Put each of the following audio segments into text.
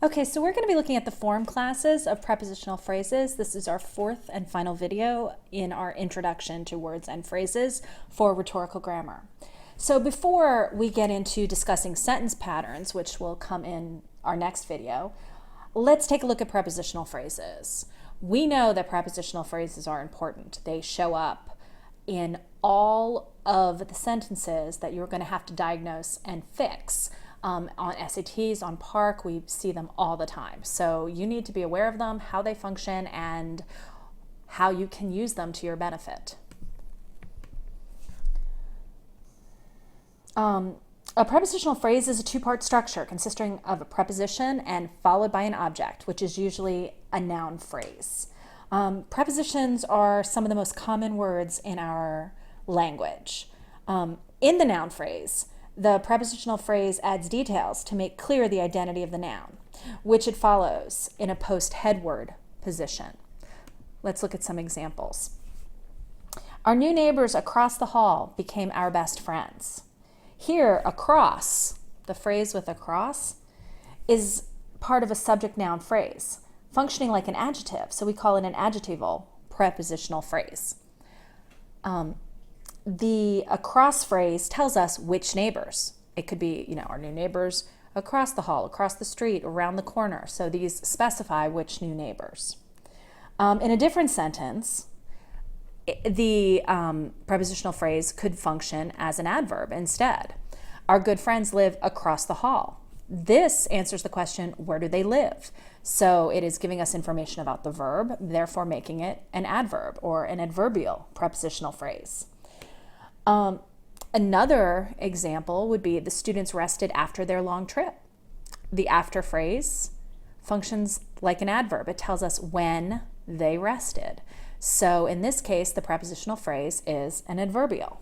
Okay, so we're going to be looking at the form classes of prepositional phrases. This is our fourth and final video in our introduction to words and phrases for rhetorical grammar. So before we get into discussing sentence patterns, which will come in our next video, let's take a look at prepositional phrases. We know that prepositional phrases are important. They show up in all of the sentences that you're going to have to diagnose and fix. On SATs, on PARC, we see them all the time. So you need to be aware of them, how they function, and how you can use them to your benefit. A prepositional phrase is a two-part structure consisting of a preposition and followed by an object, which is usually a noun phrase. Prepositions are some of the most common words in our language. In the noun phrase, the prepositional phrase adds details to make clear the identity of the noun, which it follows in a post-head word position. Let's look at some examples. Our new neighbors across the hall became our best friends. Here, across, the phrase with across, is part of a subject-noun phrase, functioning like an adjective, so we call it an adjectival prepositional phrase. The across phrase tells us which neighbors. It could be, our new neighbors across the hall, across the street, around the corner. So these specify which new neighbors. In a different sentence, the prepositional phrase could function as an adverb instead. Our good friends live across the hall. This answers the question, where do they live? So it is giving us information about the verb, therefore making it an adverb or an adverbial prepositional phrase. Another example would be the students rested after their long trip. The after phrase functions like an adverb. It tells us when they rested. So in this case, the prepositional phrase is an adverbial.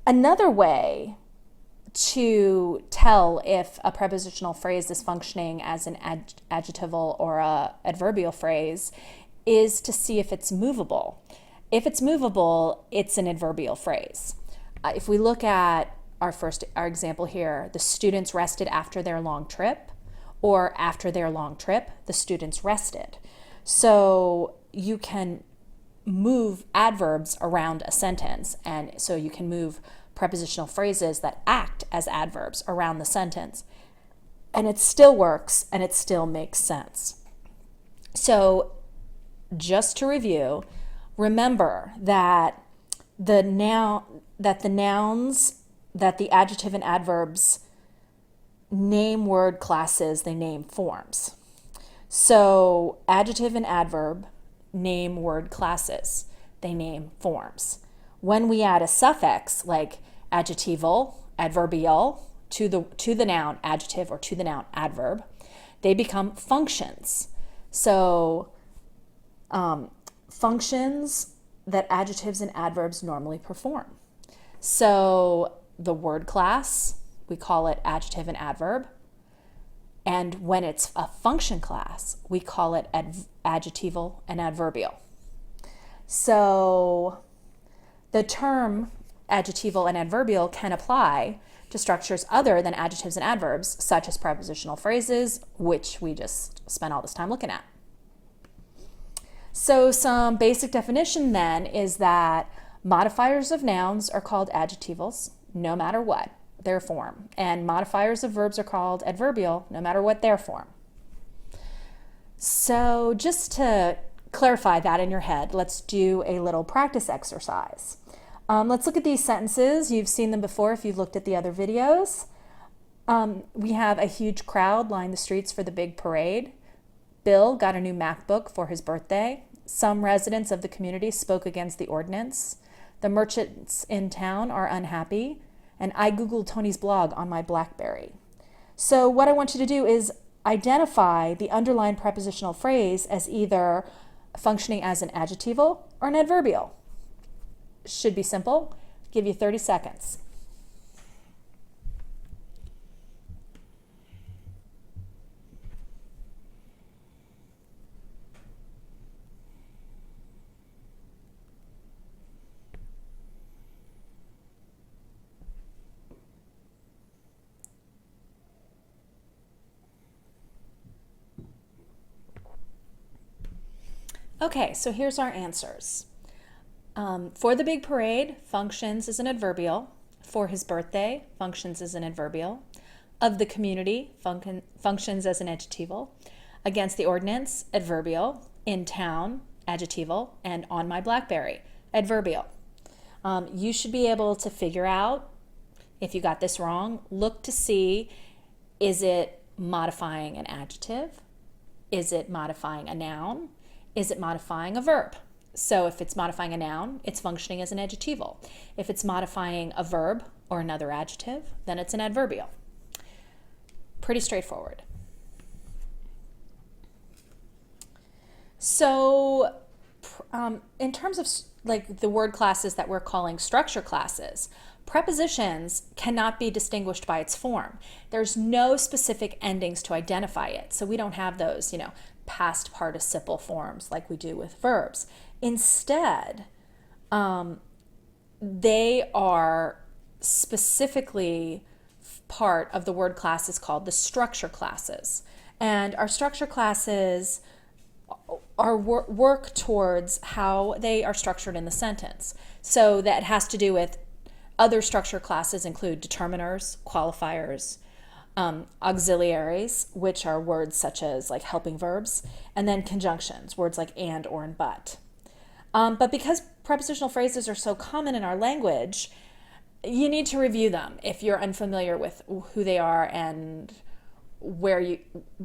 Another way to tell if a prepositional phrase is functioning as an adjectival or an adverbial phrase is to see if it's movable. If it's movable, it's an adverbial phrase. If we look at our example here, the students rested after their long trip, or after their long trip, the students rested. So you can move adverbs around a sentence, and so you can move prepositional phrases that act as adverbs around the sentence, and it still works and it still makes sense. So just to review, remember that the nouns, that the adjective and adverbs name word classes, they name forms. So adjective and adverb name word classes, they name forms. When we add a suffix like adjectival, adverbial to the noun adjective or to the noun adverb, they become functions. So functions that adjectives and adverbs normally perform. So the word class, we call it adjective and adverb. And when it's a function class, we call it adjectival and adverbial. So the term adjectival and adverbial can apply to structures other than adjectives and adverbs, such as prepositional phrases, which we just spent all this time looking at. So some basic definition then is that modifiers of nouns are called adjectivals, no matter what their form, and modifiers of verbs are called adverbial, no matter what their form. So just to clarify that in your head, let's do a little practice exercise. Let's look at these sentences. You've seen them before if you've looked at the other videos. We have a huge crowd lined the streets for the big parade. Bill got a new MacBook for his birthday. Some residents of the community spoke against the ordinance. The merchants in town are unhappy. And I Googled Tony's blog on my BlackBerry. So what I want you to do is identify the underlying prepositional phrase as either functioning as an adjectival or an adverbial. Should be simple. Give you 30 seconds. Okay, so here's our answers. For the big parade, functions as an adverbial. For his birthday, functions as an adverbial. Of the community, functions as an adjectival. Against the ordinance, adverbial. In town, adjectival. And on my BlackBerry, adverbial. You should be able to figure out if you got this wrong. Look to see, is it modifying an adjective? Is it modifying a noun? Is it modifying a verb? So if it's modifying a noun, it's functioning as an adjectival. If it's modifying a verb or another adjective, then it's an adverbial. Pretty straightforward. So in terms of like the word classes that we're calling structure classes, prepositions cannot be distinguished by its form. There's no specific endings to identify it. So we don't have those, past participle forms like we do with verbs. Instead, they are specifically part of the word classes called the structure classes. And our structure classes are work towards how they are structured in the sentence. So that has to do with other structure classes include determiners, qualifiers, auxiliaries, which are words such as like helping verbs, and then conjunctions, words like and, or, and but. But because prepositional phrases are so common in our language, you need to review them if you're unfamiliar with who they are and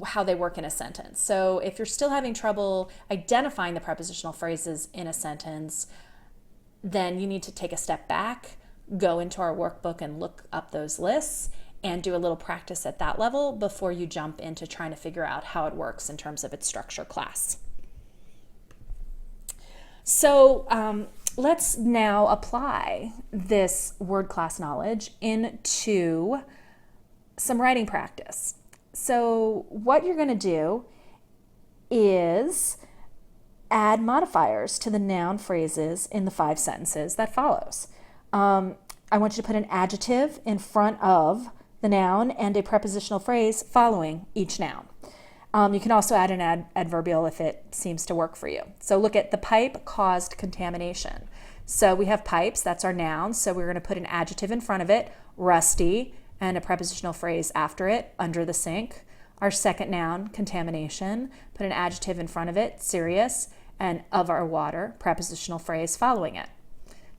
how they work in a sentence. So if you're still having trouble identifying the prepositional phrases in a sentence, then you need to take a step back, go into our workbook and look up those lists and do a little practice at that level before you jump into trying to figure out how it works in terms of its structure class. So let's now apply this word class knowledge into some writing practice. So what you're going to do is add modifiers to the noun phrases in the 5 sentences that follows. I want you to put an adjective in front of the noun and a prepositional phrase following each noun. You can also add an adverbial if it seems to work for you. So look at the pipe caused contamination. So we have pipes, that's our noun, so we're going to put an adjective in front of it, rusty, and a prepositional phrase after it, under the sink. Our second noun, contamination, put an adjective in front of it, serious, and of our water, prepositional phrase following it.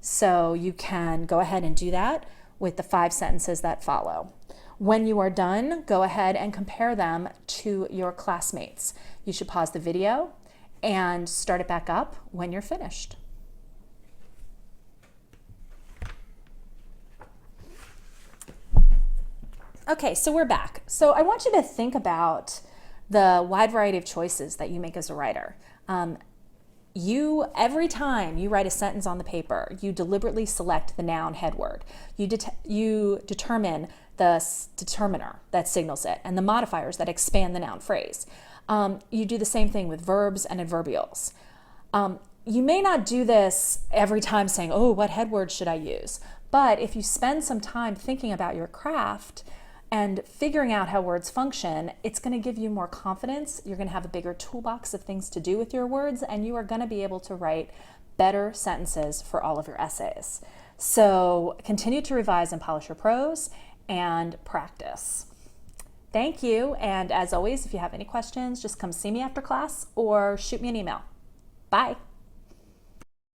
So you can go ahead and do that with the 5 sentences that follow. When you are done, go ahead and compare them to your classmates. You should pause the video and start it back up when you're finished. Okay, so we're back. So I want you to think about the wide variety of choices that you make as a writer. Every time you write a sentence on the paper, you deliberately select the noun head word. You determine the determiner that signals it and the modifiers that expand the noun phrase. You do the same thing with verbs and adverbials. You may not do this every time saying, oh, what head word should I use? But if you spend some time thinking about your craft and figuring out how words function, it's going to give you more confidence. You're going to have a bigger toolbox of things to do with your words, and you are going to be able to write better sentences for all of your essays. So continue to revise and polish your prose and practice. Thank you, and as always, if you have any questions, just come see me after class or shoot me an email. Bye.